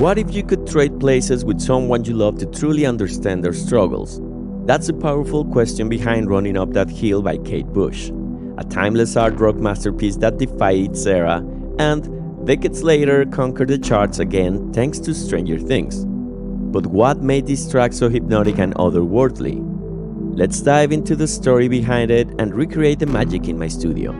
What if you could trade places with someone you love to truly understand their struggles? That's the powerful question behind Running Up That Hill by Kate Bush, a timeless art rock masterpiece that defied its era and, decades later, conquered the charts again thanks to Stranger Things. But what made this track so hypnotic and otherworldly? Let's dive into the story behind it and recreate the magic in my studio.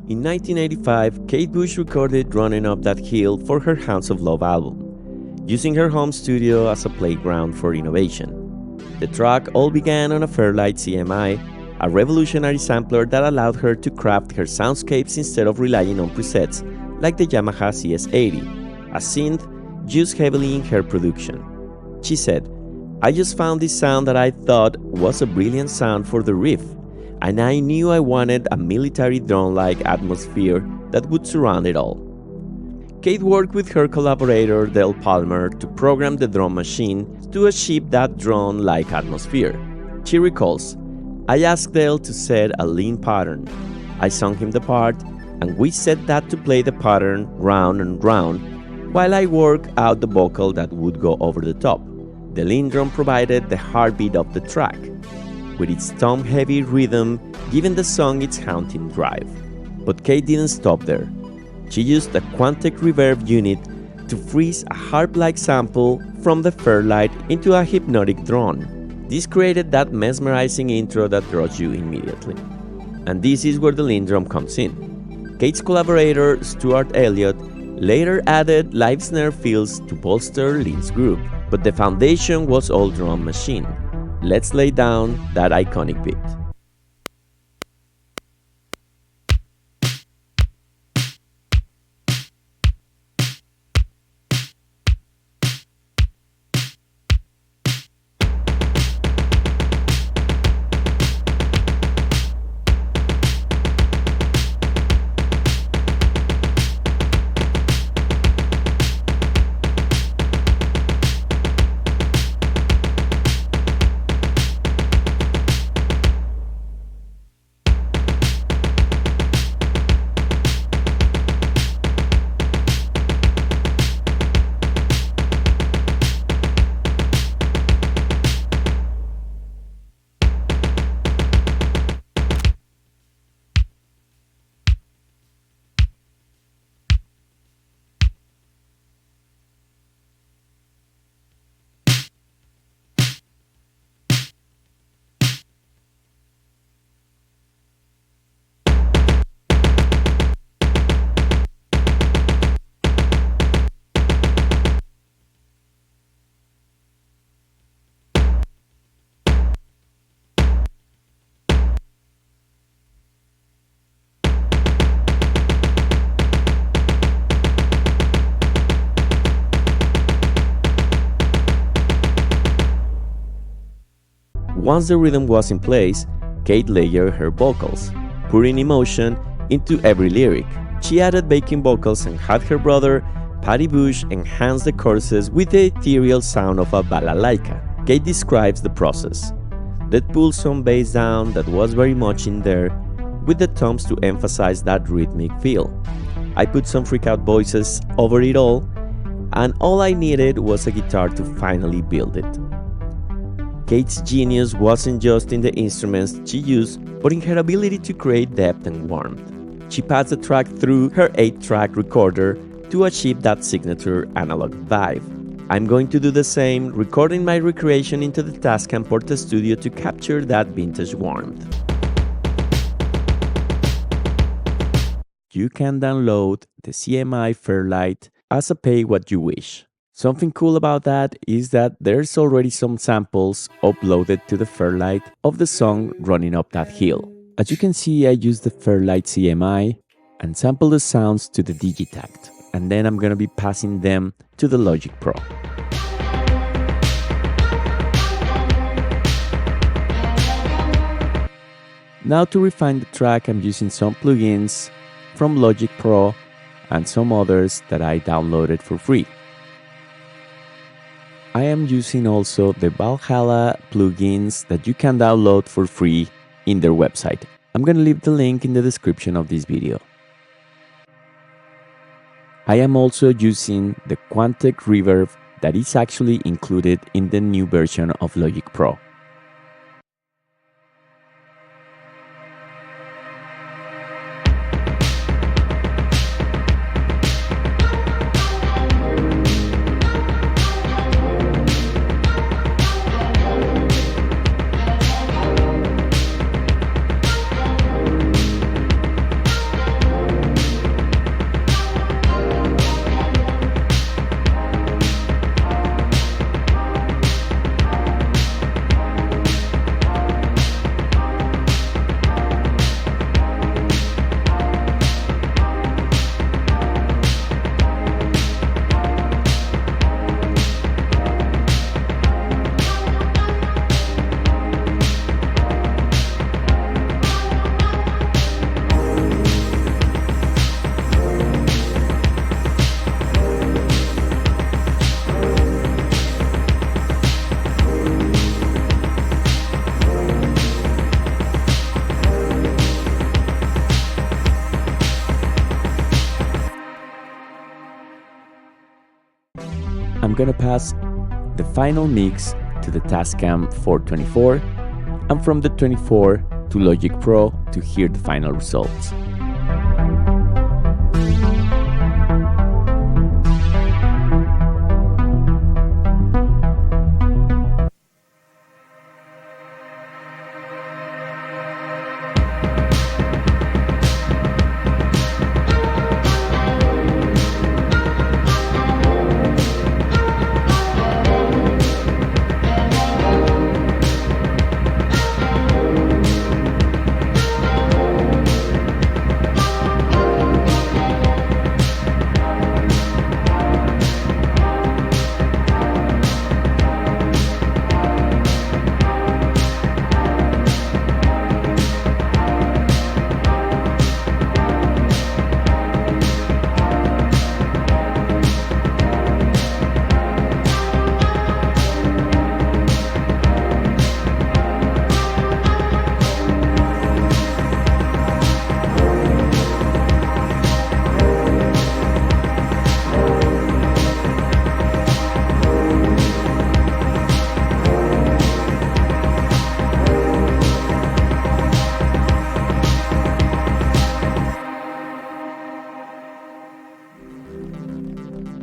In 1985, Kate Bush recorded Running Up That Hill for her Hounds of Love album, using her home studio as a playground for innovation. The track all began on a Fairlight CMI, a revolutionary sampler that allowed her to craft her soundscapes instead of relying on presets like the Yamaha CS80, a synth used heavily in her production. She said, "I just found this sound that I thought was a brilliant sound for the riff, and I knew I wanted a military drone-like atmosphere that would surround it all." Kate worked with her collaborator Del Palmer to program the drum machine to achieve that drone-like atmosphere. She recalls, "I asked Del to set a lean pattern. I sung him the part, and we set that to play the pattern round and round, while I worked out the vocal that would go over the top. The lean drum provided the heartbeat of the track, with its tom-heavy rhythm giving the song its haunting drive." But Kate didn't stop there. She used a Quantec reverb unit to freeze a harp-like sample from the Fairlight into a hypnotic drone. This created that mesmerizing intro that draws you immediately. And this is where the lean drum comes in. Kate's collaborator, Stuart Elliott, later added live snare fills to bolster Lean's group, but the foundation was all drum machine. Let's lay down that iconic beat. Once the rhythm was in place, Kate layered her vocals, putting emotion into every lyric. She added backing vocals and had her brother, Patty Bush, enhance the choruses with the ethereal sound of a balalaika. Kate describes the process. That pulled some bass down that was very much in there, with the toms to emphasize that rhythmic feel. I put some freak-out voices over it all, and all I needed was a guitar to finally build it. Kate's genius wasn't just in the instruments she used, but in her ability to create depth and warmth. She passed the track through her 8-track recorder to achieve that signature analog vibe. I'm going to do the same, recording my recreation into the Tascam Porta Studio to capture that vintage warmth. You can download the CMI Fairlight as a pay what you wish. Something cool about that is that there's already some samples uploaded to the Fairlight of the song Running Up That Hill. As you can see, I used the Fairlight CMI and sampled the sounds to the Digitact, and then I'm gonna be passing them to the Logic Pro. Now to refine the track, I'm using some plugins from Logic Pro and some others that I downloaded for free. I am using also the Valhalla plugins that you can download for free in their website. I'm going to leave the link in the description of this video. I am also using the Quantec reverb that is actually included in the new version of Logic Pro. I'm gonna pass the final mix to the Tascam 424 and from the 24 to Logic Pro to hear the final results.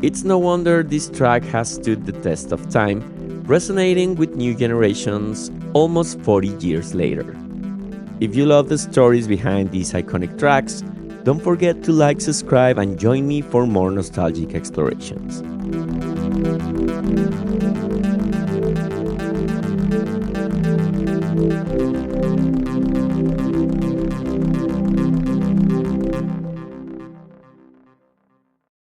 It's no wonder this track has stood the test of time, resonating with new generations almost 40 years later. If you love the stories behind these iconic tracks, don't forget to like, subscribe, and join me for more nostalgic explorations.